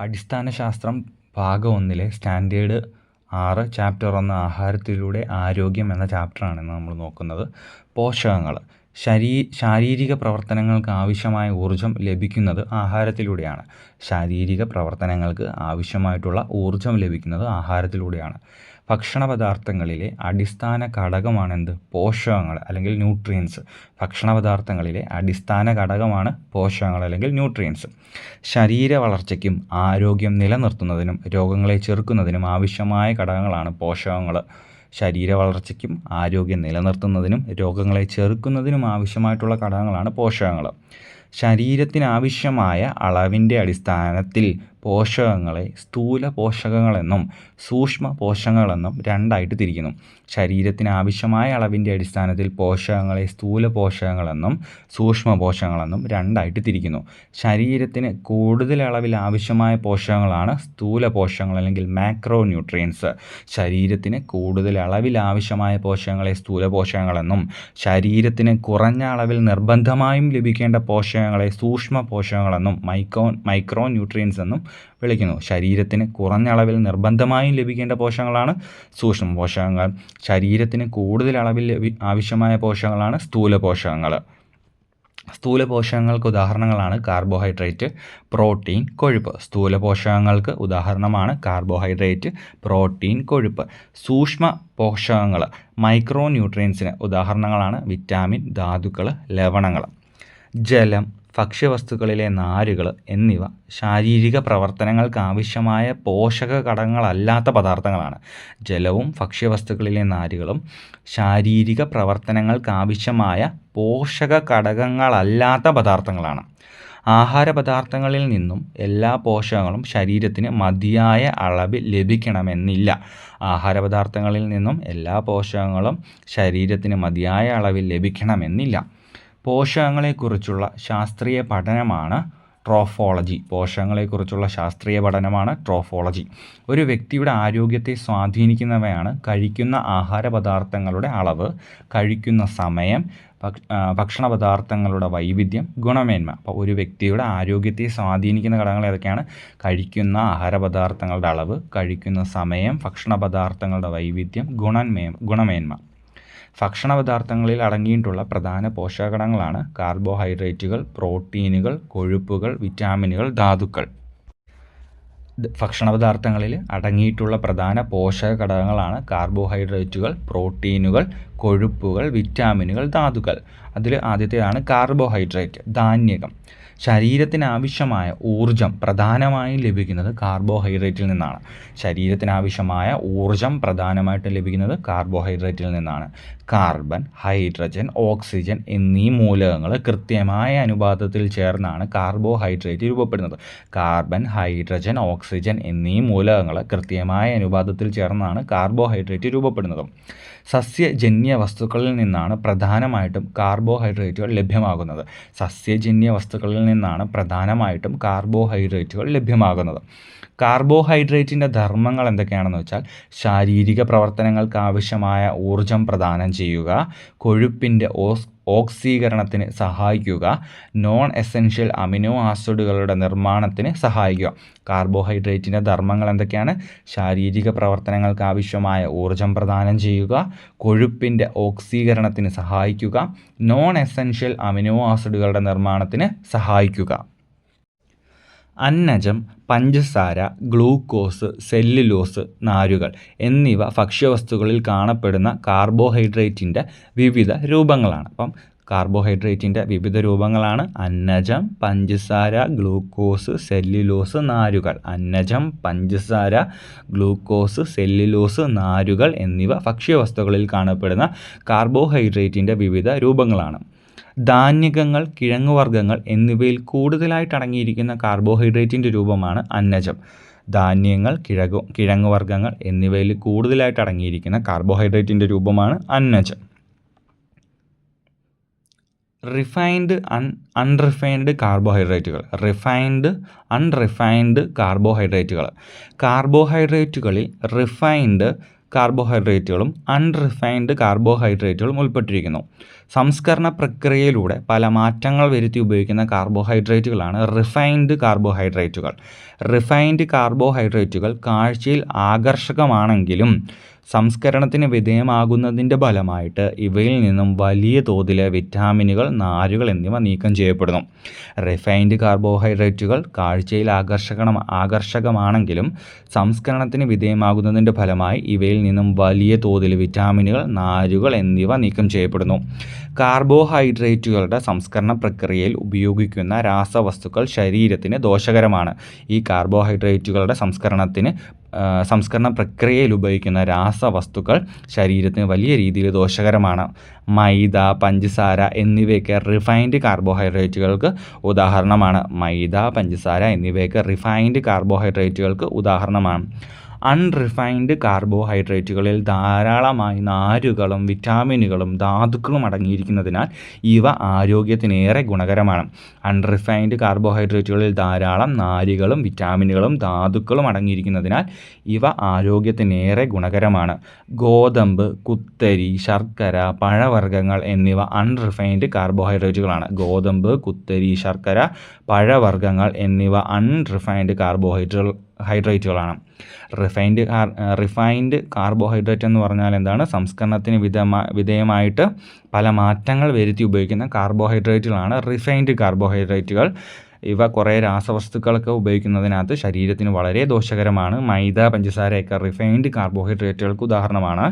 അടിസ്ഥാന ശാസ്ത്രം ഭാഗം 1 സ്റ്റാൻഡേർഡ് 6 ചാപ്റ്റർ 1 ആഹാരത്തിലൂടെ ആരോഗ്യം എന്ന ചാപ്റ്ററാണ് ഇന്ന് നമ്മൾ നോക്കുന്നത്. പോഷകങ്ങൾ. ശാരീരിക പ്രവർത്തനങ്ങൾക്ക് ആവശ്യമായ ഊർജ്ജം ലഭിക്കുന്നത് ആഹാരത്തിലൂടെയാണ്. ശാരീരിക പ്രവർത്തനങ്ങൾക്ക് ആവശ്യമായിട്ടുള്ള ഊർജ്ജം ലഭിക്കുന്നത് ആഹാരത്തിലൂടെയാണ്. ഭക്ഷണ പദാർത്ഥങ്ങളിലെ അടിസ്ഥാന ഘടകമാണെന്ത്? പോഷകങ്ങൾ അല്ലെങ്കിൽ ന്യൂട്രിയൻസ്. ഭക്ഷണ പദാർത്ഥങ്ങളിലെ അടിസ്ഥാന ഘടകമാണ് പോഷകങ്ങൾ അല്ലെങ്കിൽ ന്യൂട്രിയൻസ്. ശരീര വളർച്ചയ്ക്കും ആരോഗ്യം നിലനിർത്തുന്നതിനും രോഗങ്ങളെ ചെറുക്കുന്നതിനും ആവശ്യമായ ഘടകങ്ങളാണ് പോഷകങ്ങൾ. ശരീര വളർച്ചയ്ക്കും ആരോഗ്യം നിലനിർത്തുന്നതിനും രോഗങ്ങളെ ചെറുക്കുന്നതിനും ആവശ്യമായിട്ടുള്ള ഘടകങ്ങളാണ് പോഷകങ്ങൾ. ശരീരത്തിനാവശ്യമായ അളവിൻ്റെ അടിസ്ഥാനത്തിൽ പോഷകങ്ങളെ സ്ഥൂല പോഷകങ്ങളെന്നും സൂക്ഷ്മ പോഷകങ്ങളെന്നും രണ്ടായിട്ട് തിരിക്കുന്നു. ശരീരത്തിനാവശ്യമായ അളവിൻ്റെ അടിസ്ഥാനത്തിൽ പോഷകങ്ങളെ സ്ഥൂല പോഷകങ്ങളെന്നും സൂക്ഷ്മ പോഷകങ്ങളെന്നും രണ്ടായിട്ട് തിരിക്കുന്നു. ശരീരത്തിന് കൂടുതൽ അളവിൽ ആവശ്യമായ പോഷകങ്ങളാണ് സ്ഥൂല പോഷകങ്ങൾ അല്ലെങ്കിൽ മാക്രോ ന്യൂട്രിയൻസ്. ശരീരത്തിന് കൂടുതൽ അളവിൽ ആവശ്യമായ പോഷകങ്ങളെ സ്ഥൂല പോഷകങ്ങളെന്നും ശരീരത്തിന് കുറഞ്ഞ അളവിൽ നിർബന്ധമായും ലഭിക്കേണ്ട പോഷകങ്ങളെ സൂക്ഷ്മ പോഷകങ്ങളെന്നും മൈക്രോ ന്യൂട്രിയൻസ് എന്നും വിളിക്കുന്നു. ശരീരത്തിന് കുറഞ്ഞ അളവിൽ നിർബന്ധമായും ലഭിക്കേണ്ട പോഷകങ്ങളാണ് സൂക്ഷ്മ പോഷകങ്ങൾ. ശരീരത്തിന് കൂടുതൽ അളവിൽ ആവശ്യമായ പോഷകങ്ങളാണ് സ്ഥൂല പോഷകങ്ങൾ. സ്ഥൂല പോഷകങ്ങൾക്ക് ഉദാഹരണങ്ങളാണ് കാർബോഹൈഡ്രേറ്റ്, പ്രോട്ടീൻ, കൊഴുപ്പ്. സ്ഥൂല പോഷകങ്ങൾക്ക് ഉദാഹരണമാണ് കാർബോഹൈഡ്രേറ്റ്, പ്രോട്ടീൻ, കൊഴുപ്പ്. സൂക്ഷ്മ പോഷകങ്ങൾ മൈക്രോ ന്യൂട്രിയൻസിന് ഉദാഹരണങ്ങളാണ് വിറ്റാമിൻ, ധാതുക്കൾ, ലവണങ്ങൾ. ജലം, ഭക്ഷ്യവസ്തുക്കളിലെ നാരുകൾ എന്നിവ ശാരീരിക പ്രവർത്തനങ്ങൾക്ക് ആവശ്യമായ പോഷക ഘടകങ്ങളല്ലാത്ത പദാർത്ഥങ്ങളാണ്. ജലവും ഭക്ഷ്യവസ്തുക്കളിലെ നാരുകളും ശാരീരിക പ്രവർത്തനങ്ങൾക്ക് ആവശ്യമായ പോഷക ഘടകങ്ങളല്ലാത്ത പദാർത്ഥങ്ങളാണ്. ആഹാര പദാർത്ഥങ്ങളിൽ നിന്നും എല്ലാ പോഷകങ്ങളും ശരീരത്തിന് മതിയായ അളവിൽ ലഭിക്കണമെന്നില്ല. ആഹാര പദാർത്ഥങ്ങളിൽ നിന്നും എല്ലാ പോഷകങ്ങളും ശരീരത്തിന് മതിയായ അളവിൽ ലഭിക്കണമെന്നില്ല. പോഷകങ്ങളെക്കുറിച്ചുള്ള ശാസ്ത്രീയ പഠനമാണ് ട്രോഫോളജി. പോഷകങ്ങളെക്കുറിച്ചുള്ള ശാസ്ത്രീയ പഠനമാണ് ട്രോഫോളജി. ഒരു വ്യക്തിയുടെ ആരോഗ്യത്തെ സ്വാധീനിക്കുന്നവയാണ് കഴിക്കുന്ന ആഹാര പദാർത്ഥങ്ങളുടെ അളവ്, കഴിക്കുന്ന സമയം, ഭക്ഷണ പദാർത്ഥങ്ങളുടെ വൈവിധ്യം, ഗുണമേന്മ. അപ്പോൾ ഒരു വ്യക്തിയുടെ ആരോഗ്യത്തെ സ്വാധീനിക്കുന്ന ഘടകങ്ങൾ ഏതൊക്കെയാണ്? കഴിക്കുന്ന ആഹാര പദാർത്ഥങ്ങളുടെ അളവ്, കഴിക്കുന്ന സമയം, ഭക്ഷണ പദാർത്ഥങ്ങളുടെ വൈവിധ്യം, ഗുണമേന്മ. ഭക്ഷണ പദാർത്ഥങ്ങളിൽ അടങ്ങിയിട്ടുള്ള പ്രധാന പോഷകഘടകങ്ങളാണ് കാർബോഹൈഡ്രേറ്റുകൾ, പ്രോട്ടീനുകൾ, കൊഴുപ്പുകൾ, വിറ്റാമിനുകൾ, ധാതുക്കൾ. ഭക്ഷണ പദാർത്ഥങ്ങളിൽ അടങ്ങിയിട്ടുള്ള പ്രധാന പോഷക ഘടകങ്ങളാണ് കാർബോഹൈഡ്രേറ്റുകൾ, പ്രോട്ടീനുകൾ, കൊഴുപ്പുകൾ, വിറ്റാമിനുകൾ, ധാതുക്കൾ. അതിൽ ആദ്യത്തേതാണ് കാർബോഹൈഡ്രേറ്റ്, ധാന്യകം. ശരീരത്തിനാവശ്യമായ ഊർജം പ്രധാനമായും ലഭിക്കുന്നത് കാർബോഹൈഡ്രേറ്റിൽ നിന്നാണ്. ശരീരത്തിനാവശ്യമായ ഊർജം പ്രധാനമായിട്ടും ലഭിക്കുന്നത് കാർബോഹൈഡ്രേറ്റിൽ നിന്നാണ്. കാർബൺ, ഹൈഡ്രജൻ, ഓക്സിജൻ എന്നീ മൂലകങ്ങൾ കൃത്യമായ അനുപാതത്തിൽ ചേർന്നാണ് കാർബോഹൈഡ്രേറ്റ് രൂപപ്പെടുന്നത്. കാർബൺ, ഹൈഡ്രജൻ, ഓക്സിജൻ എന്നീ മൂലകങ്ങൾ കൃത്യമായ അനുപാതത്തിൽ ചേർന്നാണ് കാർബോഹൈഡ്രേറ്റ് രൂപപ്പെടുന്നത്. സസ്യജന്യ വസ്തുക്കളിൽ നിന്നാണ് പ്രധാനമായിട്ടും കാർബോഹൈഡ്രേറ്റുകൾ ലഭ്യമാകുന്നത്. സസ്യജന്യ വസ്തുക്കളിൽ നിന്നാണ് പ്രധാനമായിട്ടും കാർബോഹൈഡ്രേറ്റുകൾ ലഭ്യമാകുന്നത്. കാർബോഹൈഡ്രേറ്റിൻ്റെ ധർമ്മങ്ങൾ എന്തൊക്കെയാണെന്ന് വെച്ചാൽ ശാരീരിക പ്രവർത്തനങ്ങൾക്ക് ആവശ്യമായ ഊർജം പ്രദാനം ചെയ്യുക, കൊഴുപ്പിൻ്റെ ഓക്സീകരണത്തിന് സഹായിക്കുക, നോൺ എസെൻഷ്യൽ അമിനോ ആസിഡുകളുടെ നിർമ്മാണത്തിന് സഹായിക്കുക. കാർബോഹൈഡ്രേറ്റിൻ്റെ ധർമ്മങ്ങൾ എന്തൊക്കെയാണ്? ശാരീരിക പ്രവർത്തനങ്ങൾക്ക് ആവശ്യമായ ഊർജം പ്രദാനം ചെയ്യുക, കൊഴുപ്പിൻ്റെ ഓക്സീകരണത്തിന് സഹായിക്കുക, നോൺ എസെൻഷ്യൽ അമിനോ ആസിഡുകളുടെ നിർമ്മാണത്തിന് സഹായിക്കുക. അന്നജം, പഞ്ചസാര, ഗ്ലൂക്കോസ്, സെല്ലുലോസ്, നാരുകൾ എന്നിവ ഭക്ഷ്യവസ്തുക്കളിൽ കാണപ്പെടുന്ന കാർബോഹൈഡ്രേറ്റിൻ്റെ വിവിധ രൂപങ്ങളാണ്. അപ്പം കാർബോഹൈഡ്രേറ്റിൻ്റെ വിവിധ രൂപങ്ങളാണ് അന്നജം, പഞ്ചസാര, ഗ്ലൂക്കോസ്, സെല്ലുലോസ്, നാരുകൾ. അന്നജം, പഞ്ചസാര, ഗ്ലൂക്കോസ്, സെല്ലുലോസ്, നാരുകൾ എന്നിവ ഭക്ഷ്യവസ്തുക്കളിൽ കാണപ്പെടുന്ന കാർബോഹൈഡ്രേറ്റിൻ്റെ വിവിധ രൂപങ്ങളാണ്. ധാന്യകങ്ങൾ, കിഴങ്ങുവർഗ്ഗങ്ങൾ എന്നിവയിൽ കൂടുതലായിട്ട് അടങ്ങിയിരിക്കുന്ന കാർബോഹൈഡ്രേറ്റിൻ്റെ രൂപമാണ് അന്നജം. ധാന്യങ്ങൾ, കിഴങ്ങുവർഗ്ഗങ്ങൾ എന്നിവയിൽ കൂടുതലായിട്ട് അടങ്ങിയിരിക്കുന്ന കാർബോഹൈഡ്രേറ്റിൻ്റെ രൂപമാണ് അന്നജം. റിഫൈൻഡ്, അൺറിഫൈൻഡ് കാർബോഹൈഡ്രേറ്റുകൾ. റിഫൈൻഡ്, അൺറിഫൈൻഡ് കാർബോഹൈഡ്രേറ്റുകൾ. കാർബോഹൈഡ്രേറ്റുകളിൽ റിഫൈൻഡ് കാർബോഹൈഡ്രേറ്റുകളും അൺറിഫൈൻഡ് കാർബോഹൈഡ്രേറ്റുകളും ഉൾപ്പെട്ടിരിക്കുന്നു. സംസ്കരണ പ്രക്രിയയിലൂടെ പല മാറ്റങ്ങൾ വരുത്തി ഉപയോഗിക്കുന്ന കാർബോഹൈഡ്രേറ്റുകളാണ് റിഫൈൻഡ് കാർബോഹൈഡ്രേറ്റുകൾ. റിഫൈൻഡ് കാർബോഹൈഡ്രേറ്റുകൾ കാഴ്ചയിൽ ആകർഷകമാണെങ്കിലും സംസ്കരണത്തിന് വിധേയമാകുന്നതിൻ്റെ ഫലമായിട്ട് ഇവയിൽ നിന്നും വലിയ തോതിൽ വിറ്റാമിനുകൾ, നാരുകൾ എന്നിവ നീക്കം ചെയ്യപ്പെടുന്നു. റിഫൈൻഡ് കാർബോഹൈഡ്രേറ്റുകൾ കാഴ്ചയിൽ ആകർഷകമാണെങ്കിലും സംസ്കരണത്തിന് വിധേയമാകുന്നതിൻ്റെ ഫലമായി ഇവയിൽ നിന്നും വലിയ തോതിൽ വിറ്റാമിനുകൾ, നാരുകൾ എന്നിവ നീക്കം ചെയ്യപ്പെടുന്നു. കാർബോഹൈഡ്രേറ്റുകളുടെ സംസ്കരണ പ്രക്രിയയിൽ ഉപയോഗിക്കുന്ന രാസവസ്തുക്കൾ ശരീരത്തിന് ദോഷകരമാണ്. ഈ കാർബോഹൈഡ്രേറ്റുകളുടെ സംസ്കരണ പ്രക്രിയയിൽ ഉപയോഗിക്കുന്ന രാസവസ്തുക്കൾ ശരീരത്തിന് വലിയ രീതിയിൽ ദോഷകരമാണ്. മൈദ, പഞ്ചസാര എന്നിവയൊക്കെ റിഫൈൻഡ് കാർബോഹൈഡ്രേറ്റുകൾക്ക് ഉദാഹരണമാണ്. അൺറിഫൈൻഡ് കാർബോഹൈഡ്രേറ്റുകളിൽ ധാരാളമായി നാരുകളും വിറ്റാമിനുകളും ധാതുക്കളും അടങ്ങിയിരിക്കുന്നതിനാൽ ഇവ ആരോഗ്യത്തിനേറെ ഗുണകരമാണ്. അൺറിഫൈൻഡ് കാർബോഹൈഡ്രേറ്റുകളിൽ ധാരാളം നാരുകളും വിറ്റാമിനുകളും ധാതുക്കളും അടങ്ങിയിരിക്കുന്നതിനാൽ ഇവ ആരോഗ്യത്തിനേറെ ഗുണകരമാണ്. ഗോതമ്പ്, കുത്തരി, ശർക്കര, പഴവർഗ്ഗങ്ങൾ എന്നിവ അൺറിഫൈൻഡ് കാർബോഹൈഡ്രേറ്റുകളാണ്. ഗോതമ്പ്, കുത്തരി, ശർക്കര, പഴവർഗ്ഗങ്ങൾ എന്നിവ അൺറിഫൈൻഡ് കാർബോഹൈഡ്രേറ്റുകളാണ്. റിഫൈൻഡ് കാർബോഹൈഡ്രേറ്റ് എന്ന് പറഞ്ഞാൽ എന്താണ്? സംസ്കരണത്തിന് വിധേയമായിട്ട് പല മാറ്റങ്ങൾ വരുത്തി ഉപയോഗിക്കുന്ന കാർബോഹൈഡ്രേറ്റുകളാണ് റിഫൈൻഡ് കാർബോഹൈഡ്രേറ്റുകൾ. ഇവ കുറേ രാസവസ്തുക്കളൊക്കെ ഉപയോഗിക്കുന്നതിനകത്ത് ശരീരത്തിന് വളരെ ദോഷകരമാണ്. മൈദ, പഞ്ചസാരയൊക്കെ റിഫൈൻഡ് കാർബോഹൈഡ്രേറ്റുകൾക്ക് ഉദാഹരണമാണ്.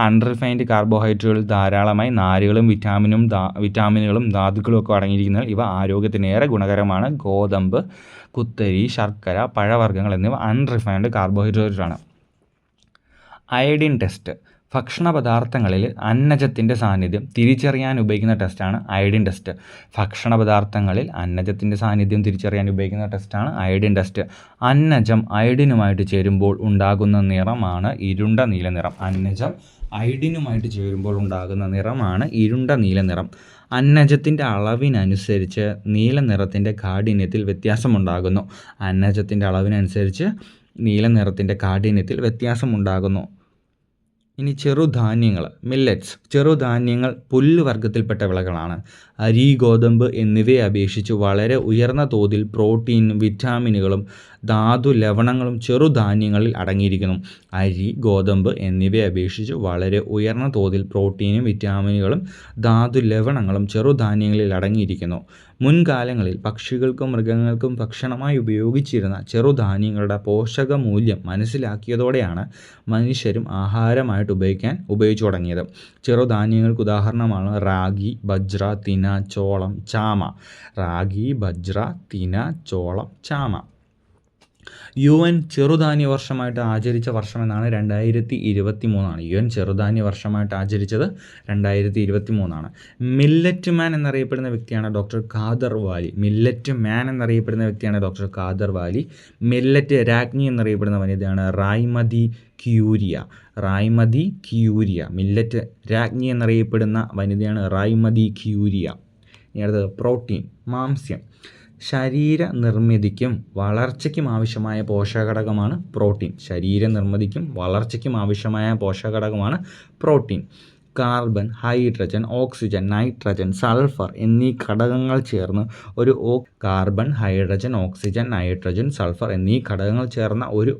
അൺറിഫൈൻഡ് കാർബോഹൈഡ്രേറ്റുകളിൽ ധാരാളമായി നാരുകളും വിറ്റാമിനുകളും ധാതുക്കളും ഒക്കെ അടങ്ങിയിരിക്കുന്നതിനാൽ ഇവ ആരോഗ്യത്തിനേറെ ഗുണകരമാണ്. ഗോതമ്പ്, കുത്തരി, ശർക്കര, പഴവർഗ്ഗങ്ങൾ എന്നിവ അൺറിഫൈൻഡ് കാർബോഹൈഡ്രേറ്റാണ്. Iodine test. ഭക്ഷണപദാർത്ഥങ്ങളിൽ അന്നജത്തിൻ്റെ സാന്നിധ്യം തിരിച്ചറിയാൻ ഉപയോഗിക്കുന്ന ടെസ്റ്റാണ് അയഡിൻ ടെസ്റ്റ്. ഭക്ഷണപദാർത്ഥങ്ങളിൽ അന്നജത്തിൻ്റെ സാന്നിധ്യം തിരിച്ചറിയാൻ ഉപയോഗിക്കുന്ന ടെസ്റ്റാണ് അയഡിൻ ടെസ്റ്റ്. അന്നജം അയഡിനുമായിട്ട് ചേരുമ്പോൾ ഉണ്ടാകുന്ന നിറമാണ് ഇരുണ്ട നീല നിറം. അന്നജം അയഡിനുമായിട്ട് ചേരുമ്പോൾ ഉണ്ടാകുന്ന നിറമാണ് ഇരുണ്ട നീല നിറം. അന്നജത്തിൻ്റെ അളവിനനുസരിച്ച് നീല നിറത്തിൻ്റെ കാഠിന്യത്തിൽ വ്യത്യാസമുണ്ടാകുന്നു. അന്നജത്തിൻ്റെ അളവിനനുസരിച്ച് നീല നിറത്തിൻ്റെ കാഠിന്യത്തിൽ വ്യത്യാസമുണ്ടാകുന്നു. ഇനി ചെറുധാന്യങ്ങൾ, മില്ലറ്റ്സ്. ചെറുധാന്യങ്ങൾ പുല്ലുവർഗ്ഗത്തിൽപ്പെട്ട വിളകളാണ്. അരി, ഗോതമ്പ് എന്നിവയെ അപേക്ഷിച്ച് വളരെ ഉയർന്ന തോതിൽ പ്രോട്ടീനും വിറ്റാമിനുകളും ധാതു ലവണങ്ങളും ചെറുധാന്യങ്ങളിൽ അടങ്ങിയിരിക്കുന്നു. അരി, ഗോതമ്പ് എന്നിവയെ അപേക്ഷിച്ച് വളരെ ഉയർന്ന തോതിൽ പ്രോട്ടീനും വിറ്റാമിനുകളും ധാതു ലവണങ്ങളും ചെറുധാന്യങ്ങളിൽ അടങ്ങിയിരിക്കുന്നു. മുൻകാലങ്ങളിൽ പക്ഷികൾക്കും മൃഗങ്ങൾക്കും ഭക്ഷണമായി ഉപയോഗിച്ചിരുന്ന ചെറുധാന്യങ്ങളുടെ പോഷകമൂല്യം മനസ്സിലാക്കിയതോടെയാണ് മനുഷ്യരും ആഹാരമായിട്ട് ഉപയോഗിച്ചു തുടങ്ങിയത്. ചെറുധാന്യങ്ങൾക്ക് ഉദാഹരണമാണ് റാഗി, ബജ്ര, തിന, ചോളം, ചാമ. റാഗി, ബജ്ര, തിന, ചോളം, ചാമ. UN ചെറുധാന്യ വർഷമായിട്ട് ആചരിച്ച വർഷമെന്നാണ് 2023. UN ചെറുധാന്യ വർഷമായിട്ട് ആചരിച്ചത് 2023. മില്ലറ്റ് മാൻ എന്നറിയപ്പെടുന്ന വ്യക്തിയാണ് ഡോക്ടർ ഖാദർ വാലി. മില്ലറ്റ് മാൻ എന്നറിയപ്പെടുന്ന വ്യക്തിയാണ് ഡോക്ടർ ഖാദർ വാലി. മില്ലറ്റ് രാജ്ഞി എന്നറിയപ്പെടുന്ന വനിതയാണ് റായ്മതി ക്യൂരിയ. മില്ലറ്റ് രാജ്ഞി എന്നറിയപ്പെടുന്ന വനിതയാണ് റായ്മതി ക്യൂരിയ. ഇനി അടുത്തത് പ്രോട്ടീൻ, മാംസ്യം. ശരീര നിർമ്മിതിക്കും വളർച്ചയ്ക്കും ആവശ്യമായ പോഷകഘടകമാണ് protein. Carbon, hydrogen, oxygen, nitrogen, sulphur എന്നീ ഘടകങ്ങൾ ചേർന്ന് ഒരു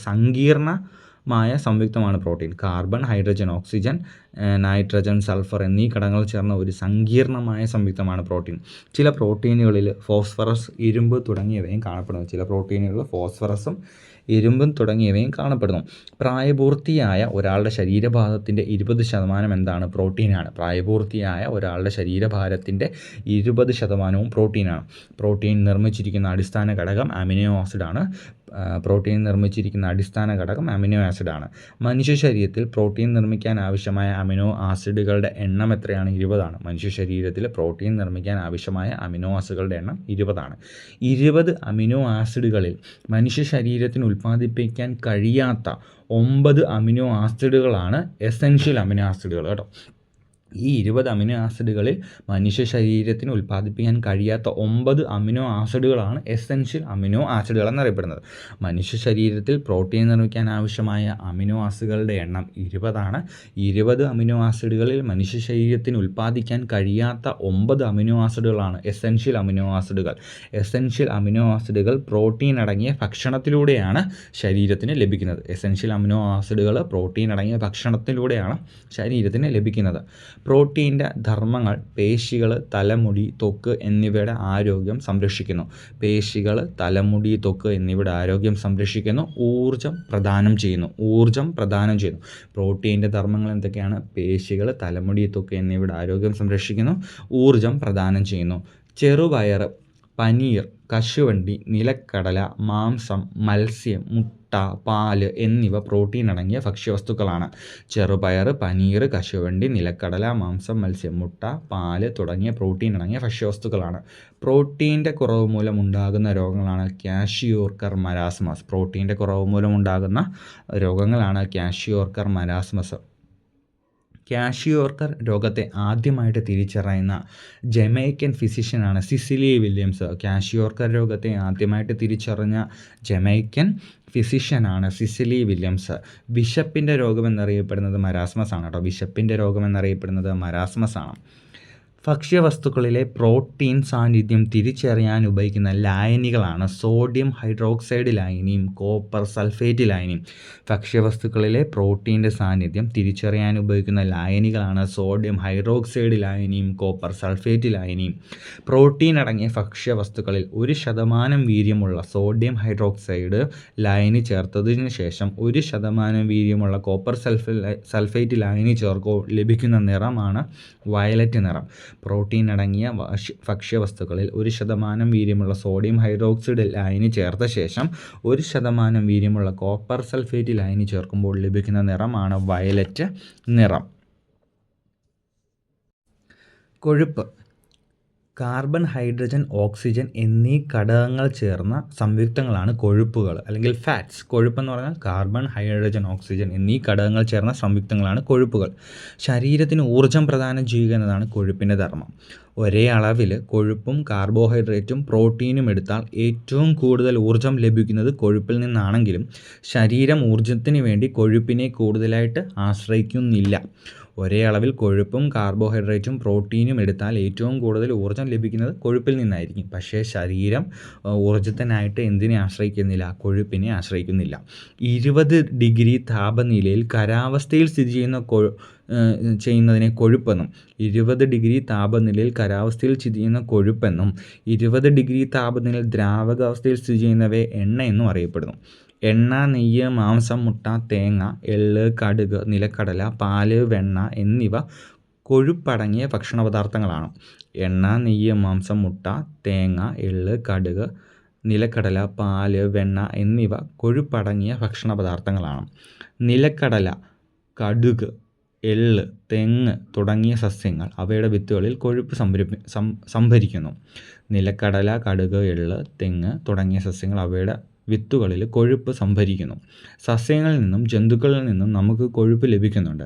സങ്കീർണമായ സംയുക്തമാണ് protein. Carbon, hydrogen, oxygen, nitrogen, sulphur എന്നീ ഘടകങ്ങൾ ചേർന്ന ഒരു സങ്കീർണമായ സംയുക്തമാണ് പ്രോട്ടീൻ. ചില പ്രോട്ടീനുകളിൽ ഫോസ്ഫറസ്, ഇരുമ്പ് തുടങ്ങിയവയും കാണപ്പെടുന്നു. പ്രായപൂർത്തിയായ ഒരാളുടെ ശരീരഭാരത്തിൻ്റെ 20% എന്താണ്? പ്രോട്ടീനാണ്. പ്രായപൂർത്തിയായ ഒരാളുടെ ശരീരഭാരത്തിൻ്റെ 20% പ്രോട്ടീനാണ്. പ്രോട്ടീൻ നിർമ്മിച്ചിരിക്കുന്ന അടിസ്ഥാന ഘടകം അമിനോ ആസിഡാണ്. മനുഷ്യ ശരീരത്തിൽ പ്രോട്ടീൻ നിർമ്മിക്കാൻ ആവശ്യമായ അമിനോ ആസിഡുകളുടെ എണ്ണം എത്രയാണ്? 20ആണ്. മനുഷ്യ ശരീരത്തിൽ പ്രോട്ടീൻ നിർമ്മിക്കാൻ ആവശ്യമായ അമിനോ ആസിഡുകളുടെ എണ്ണം 20ആണ്. 20 അമിനോ ആസിഡുകളിൽ മനുഷ്യ ശരീരത്തിന് ഉൽപ്പാദിപ്പിക്കാൻ കഴിയാത്ത 9 അമിനോ ആസിഡുകളാണ് എസെൻഷ്യൽ അമിനോ ആസിഡുകൾ കേട്ടോ. ഈ 20 അമിനോ ആസിഡുകളിൽ മനുഷ്യ ശരീരത്തിന് ഉൽപ്പാദിപ്പിക്കാൻ കഴിയാത്ത 9 അമിനോ ആസിഡുകളാണ് എസെൻഷ്യൽ അമിനോ ആസിഡുകൾ എന്നറിയപ്പെടുന്നത്. മനുഷ്യ ശരീരത്തിൽ പ്രോട്ടീൻ നിർമ്മിക്കാൻ ആവശ്യമായ അമിനോ ആസിഡുകളുടെ എണ്ണം 20ആണ്. 20 അമിനോ ആസിഡുകളിൽ മനുഷ്യ ശരീരത്തിന് ഉൽപ്പാദിക്കാൻ കഴിയാത്ത 9 അമിനോ ആസിഡുകളാണ് എസെൻഷ്യൽ അമിനോ ആസിഡുകൾ. എസെൻഷ്യൽ അമിനോ ആസിഡുകൾ പ്രോട്ടീൻ അടങ്ങിയ ഭക്ഷണത്തിലൂടെയാണ് ശരീരത്തിന് ലഭിക്കുന്നത്. എസെൻഷ്യൽ അമിനോ ആസിഡുകൾ പ്രോട്ടീൻ അടങ്ങിയ ഭക്ഷണത്തിലൂടെയാണ് ശരീരത്തിന് ലഭിക്കുന്നത്. പ്രോട്ടീൻ്റെ ധർമ്മങ്ങൾ പേശികൾ, തലമുടി, ത്വക്ക് എന്നിവയുടെ ആരോഗ്യം സംരക്ഷിക്കുന്നു. പേശികൾ, തലമുടി, ത്വക്ക് എന്നിവയുടെ ആരോഗ്യം സംരക്ഷിക്കുന്നു. ഊർജ്ജം പ്രദാനം ചെയ്യുന്നു. പ്രോട്ടീൻ്റെ ധർമ്മങ്ങൾ എന്തൊക്കെയാണ്? പേശികൾ, തലമുടി, ത്വക്ക് എന്നിവയുടെ ആരോഗ്യം സംരക്ഷിക്കുന്നു. ഊർജ്ജം പ്രദാനം ചെയ്യുന്നു. ചെറുപയർ, പനീർ, കശുവണ്ടി, നിലക്കടല, മാംസം, മത്സ്യം, മുട്ട, പാല് എന്നിവ പ്രോട്ടീൻ അടങ്ങിയ ഭക്ഷ്യവസ്തുക്കളാണ്. ചെറുപയർ, പനീർ, കശുവണ്ടി, നിലക്കടല, മാംസം, മത്സ്യം, മുട്ട, പാല് തുടങ്ങിയ പ്രോട്ടീൻ അടങ്ങിയ ഭക്ഷ്യവസ്തുക്കളാണ്. പ്രോട്ടീൻ്റെ കുറവ് മൂലം ഉണ്ടാകുന്ന രോഗങ്ങളാണ് ക്വാഷിയോർക്കർ മരാസ്മസ്. പ്രോട്ടീൻ്റെ കുറവ് മൂലം ഉണ്ടാകുന്ന രോഗങ്ങളാണ് ക്വാഷിയോർക്കർ മരാസ്മസ്. ക്വാഷിയോർക്കർ രോഗത്തെ ആദ്യമായിട്ട് തിരിച്ചറിയുന്ന ജമൈക്കൻ ഫിസിഷ്യനാണ് സിസിലി വില്യംസ്. ക്വാഷിയോർക്കർ രോഗത്തെ ആദ്യമായിട്ട് തിരിച്ചറിഞ്ഞ ജമൈക്കൻ ഫിസിഷ്യനാണ് സിസിലി വില്യംസ്. വിശപ്പിൻ്റെ രോഗം എന്നറിയപ്പെടുന്നത് മരാസ്മസ് ആണ് കേട്ടോ. വിശപ്പിൻ്റെ രോഗം എന്നറിയപ്പെടുന്നത് മരാസ്മസ് ആണ്. ഭക്ഷ്യവസ്തുക്കളിലെ പ്രോട്ടീൻ സാന്നിധ്യം തിരിച്ചറിയാൻ ഉപയോഗിക്കുന്ന ലായനികളാണ് സോഡിയം ഹൈഡ്രോക്സൈഡ് ലായനിയും കോപ്പർ സൾഫേറ്റ് ലായനിയും. ഭക്ഷ്യവസ്തുക്കളിലെ പ്രോട്ടീൻ്റെ സാന്നിധ്യം തിരിച്ചറിയാൻ ഉപയോഗിക്കുന്ന ലായനികളാണ് സോഡിയം ഹൈഡ്രോക്സൈഡ് ലായനിയും കോപ്പർ സൾഫേറ്റ് ലായനിയും. പ്രോട്ടീൻ അടങ്ങിയ ഭക്ഷ്യവസ്തുക്കളിൽ 1% വീര്യമുള്ള സോഡിയം ഹൈഡ്രോക്സൈഡ് ലായനി ചേർത്തതിന് ശേഷം 1% വീര്യമുള്ള കോപ്പർ സൾഫേറ്റ് ലായനി ചേർക്കുമ്പോൾ ലഭിക്കുന്ന നിറമാണ് വയലറ്റ് നിറം. പ്രോട്ടീൻ അടങ്ങിയ ഭക്ഷ്യവസ്തുക്കളിൽ 1% വീര്യമുള്ള സോഡിയം ഹൈഡ്രോക്സൈഡ് ലായനി ചേർത്ത ശേഷം 1% വീര്യമുള്ള കോപ്പർ സൾഫേറ്റ് ലായനി ചേർക്കുമ്പോൾ ലഭിക്കുന്ന നിറമാണ് വയലറ്റ് നിറം. കൊഴുപ്പ്. കാർബൺ, ഹൈഡ്രജൻ, ഓക്സിജൻ എന്നീ ഘടകങ്ങൾ ചേർന്ന സംയുക്തങ്ങളാണ് കൊഴുപ്പുകൾ അല്ലെങ്കിൽ ഫാറ്റ്സ്. കൊഴുപ്പെന്ന് പറഞ്ഞാൽ കാർബൺ, ഹൈഡ്രജൻ, ഓക്സിജൻ എന്നീ ഘടകങ്ങൾ ചേർന്ന സംയുക്തങ്ങളാണ് കൊഴുപ്പുകൾ. ശരീരത്തിന് ഊർജ്ജം പ്രദാനം ചെയ്യുക എന്നതാണ് കൊഴുപ്പിൻ്റെ ധർമ്മം. ഒരേ അളവിൽ കൊഴുപ്പും കാർബോഹൈഡ്രേറ്റും പ്രോട്ടീനും എടുത്താൽ ഏറ്റവും കൂടുതൽ ഊർജ്ജം ലഭിക്കുന്നത് കൊഴുപ്പിൽ നിന്നാണെങ്കിലും ശരീരം ഊർജ്ജത്തിന് വേണ്ടി കൊഴുപ്പിനെ കൂടുതലായിട്ട് ആശ്രയിക്കുന്നില്ല. ഒരേ അളവിൽ കൊഴുപ്പും കാർബോഹൈഡ്രേറ്റും പ്രോട്ടീനും എടുത്താൽ ഏറ്റവും കൂടുതൽ ഊർജ്ജം ലഭിക്കുന്നത് കൊഴുപ്പിൽ നിന്നായിരിക്കും. പക്ഷേ ശരീരം ഊർജ്ജത്തിനായിട്ട് എന്തിനെ ആശ്രയിക്കുന്നില്ല? കൊഴുപ്പിനെ ആശ്രയിക്കുന്നില്ല. 20 ഡിഗ്രി താപനിലയിൽ ഖരാവസ്ഥയിൽ സ്ഥിതി ചെയ്യുന്നതിനെ കൊഴുപ്പെന്നും 20 ഡിഗ്രി താപനിലയിൽ ഖരാവസ്ഥയിൽ സ്ഥിതി ചെയ്യുന്ന കൊഴുപ്പെന്നും 20 ഡിഗ്രി താപനിലയിൽ ദ്രാവകാവസ്ഥയിൽ സ്ഥിതി ചെയ്യുന്നവയെ എണ്ണ എന്നും അറിയപ്പെടുന്നു. എണ്ണ, നെയ്യ്, മാംസം, മുട്ട, തേങ്ങ, എള്ള്, കടുക്, നിലക്കടല, പാല്, വെണ്ണ എന്നിവ കൊഴുപ്പടങ്ങിയ ഭക്ഷണപദാർത്ഥങ്ങളാണ്. എണ്ണ, നെയ്യ്, മാംസം, മുട്ട, തേങ്ങ, എള്ള്, കടുക്, നിലക്കടല, പാല്, വെണ്ണ എന്നിവ കൊഴുപ്പടങ്ങിയ ഭക്ഷണപദാർത്ഥങ്ങളാണ്. നിലക്കടല, കടുക്, എള്ള്, തെങ്ങ് തുടങ്ങിയ സസ്യങ്ങൾ അവയുടെ വിത്തുകളിൽ കൊഴുപ്പ് സംഭരിക്കുന്നു. നിലക്കടല, കടുക്, എള്ള്, തെങ്ങ് തുടങ്ങിയ സസ്യങ്ങൾ അവയുടെ വിത്തുകളിൽ കൊഴുപ്പ് സംഭരിക്കുന്നു. സസ്യങ്ങളിൽ നിന്നും ജന്തുക്കളിൽ നിന്നും നമുക്ക് കൊഴുപ്പ് ലഭിക്കുന്നുണ്ട്.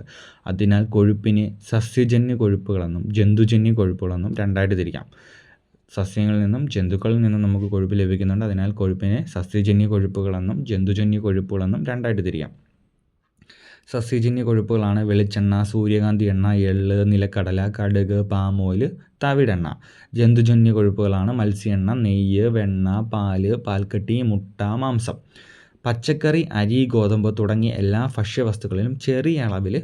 അതിനാൽ കൊഴുപ്പിനെ സസ്യജന്യ കൊഴുപ്പുകളെന്നും ജന്തുജന്യ കൊഴുപ്പുകളെന്നും രണ്ടായിട്ട് തിരിക്കാം. സസ്യങ്ങളിൽ നിന്നും ജന്തുക്കളിൽ നിന്നും നമുക്ക് കൊഴുപ്പ് ലഭിക്കുന്നുണ്ട്. അതിനാൽ കൊഴുപ്പിനെ സസ്യജന്യ കൊഴുപ്പുകളെന്നും ജന്തുജന്യ കൊഴുപ്പുകളെന്നും രണ്ടായിട്ട് തിരിക്കാം. സസ്യജന്യ കൊഴുപ്പുകളാണ് വെളിച്ചെണ്ണ, സൂര്യകാന്തി എണ്ണ, എള്ള്, നിലക്കടല, കടുക്, പാം ഓയിൽ, തവിടെണ്ണ. ജന്തുജന്യ കൊഴുപ്പുകളാണ് മത്സ്യ എണ്ണ, നെയ്യ്, വെണ്ണ, പാല്, പാൽക്കട്ടി, മുട്ട, മാംസം. പച്ചക്കറി, അരി, ഗോതമ്പ് തുടങ്ങിയ എല്ലാ ഭക്ഷ്യവസ്തുക്കളിലും ചെറിയ അളവിൽ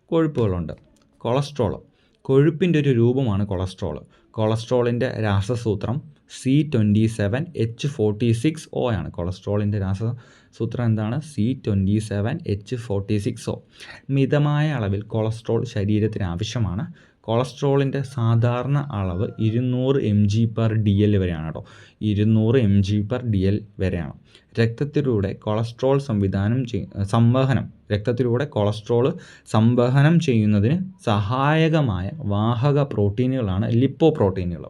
കൊഴുപ്പുകളുണ്ട്. കൊളസ്ട്രോൾ. കൊഴുപ്പിൻ്റെ ഒരു രൂപമാണ് കൊളസ്ട്രോൾ. കൊളസ്ട്രോളിൻ്റെ രാസസൂത്രം C27H46O ആണ്. കൊളസ്ട്രോളിൻ്റെ രാസസൂത്രം എന്താണ്? C27H46O. മിതമായ അളവിൽ കൊളസ്ട്രോൾ ശരീരത്തിന് ആവശ്യമാണ്. കൊളസ്ട്രോളിൻ്റെ സാധാരണ അളവ് 200 mg/dl വരെയാണ് കേട്ടോ. 200 mg/dl വരെയാണ്. രക്തത്തിലൂടെ കൊളസ്ട്രോൾ സംവഹനം ചെയ്യുന്നതിന് സഹായകമായ വാഹക പ്രോട്ടീനുകളാണ് ലിപ്പോപ്രോട്ടീനുകൾ.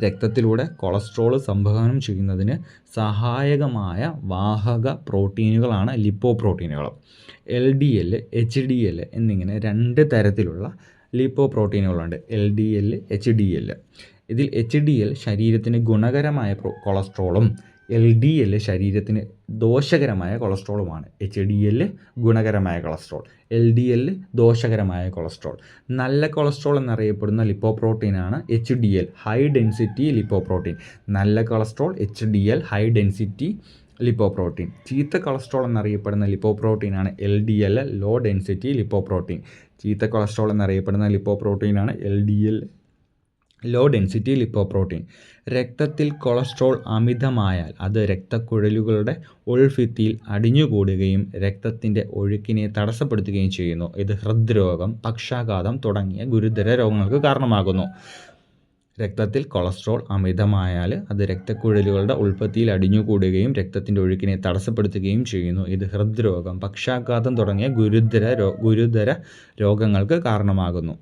രക്തത്തിലൂടെ കൊളസ്ട്രോൾ സംവഹനം ചെയ്യുന്നതിന് സഹായകമായ വാഹക പ്രോട്ടീനുകളാണ് ലിപ്പോപ്രോട്ടീനുകൾ. LDL, HDL എന്നിങ്ങനെ 2 തരത്തിലുള്ള ലിപ്പോപ്രോട്ടീനുകളുണ്ട്, LDL, HDL. ഇതിൽ HDL ശരീരത്തിന് ഗുണകരമായ കൊളസ്ട്രോളും LDL ശരീരത്തിന് ദോഷകരമായ കൊളസ്ട്രോളുമാണ്. HDL ഗുണകരമായ കൊളസ്ട്രോൾ, LDL ദോഷകരമായ കൊളസ്ട്രോൾ. നല്ല കൊളസ്ട്രോൾ എന്നറിയപ്പെടുന്ന ലിപ്പോപ്രോട്ടീനാണ് HDL, ഹൈ ഡെൻസിറ്റി ലിപ്പോപ്രോട്ടീൻ. നല്ല cholesterol HDL, high density lipoprotein. ചീത്ത കൊളസ്ട്രോൾ എന്നറിയപ്പെടുന്ന ലിപ്പോപ്രോട്ടീനാണ് LDL, ലോ ഡെൻസിറ്റി ലിപ്പോപ്രോട്ടീൻ. ചീത്ത കൊളസ്ട്രോൾ എന്നറിയപ്പെടുന്ന ലിപ്പോപ്രോട്ടീനാണ് LDL, ലോ ഡെൻസിറ്റി ലിപ്പോപ്രോട്ടീൻ. രക്തത്തിൽ കൊളസ്ട്രോൾ അമിതമായാൽ അത് രക്തക്കുഴലുകളുടെ ഉൾഭിത്തിയിൽ അടിഞ്ഞുകൂടുകയും രക്തത്തിൻ്റെ ഒഴുക്കിനെ തടസ്സപ്പെടുത്തുകയും ചെയ്യുന്നു. ഇത് ഹൃദ്രോഗം, പക്ഷാഘാതം തുടങ്ങിയ ഗുരുതര രോഗങ്ങൾക്ക് കാരണമാകുന്നു. രക്തത്തിൽ കൊളസ്ട്രോൾ അമിതമായാൽ അത് രക്തക്കുഴലുകളുടെ ഉൾഭിത്തിയിൽ അടിഞ്ഞുകൂടുകയും രക്തത്തിൻ്റെ ഒഴുക്കിനെ തടസ്സപ്പെടുത്തുകയും ചെയ്യുന്നു. ഇത് ഹൃദ്രോഗം, പക്ഷാഘാതം തുടങ്ങിയ ഗുരുതര രോഗങ്ങൾക്ക് കാരണമാകുന്നു.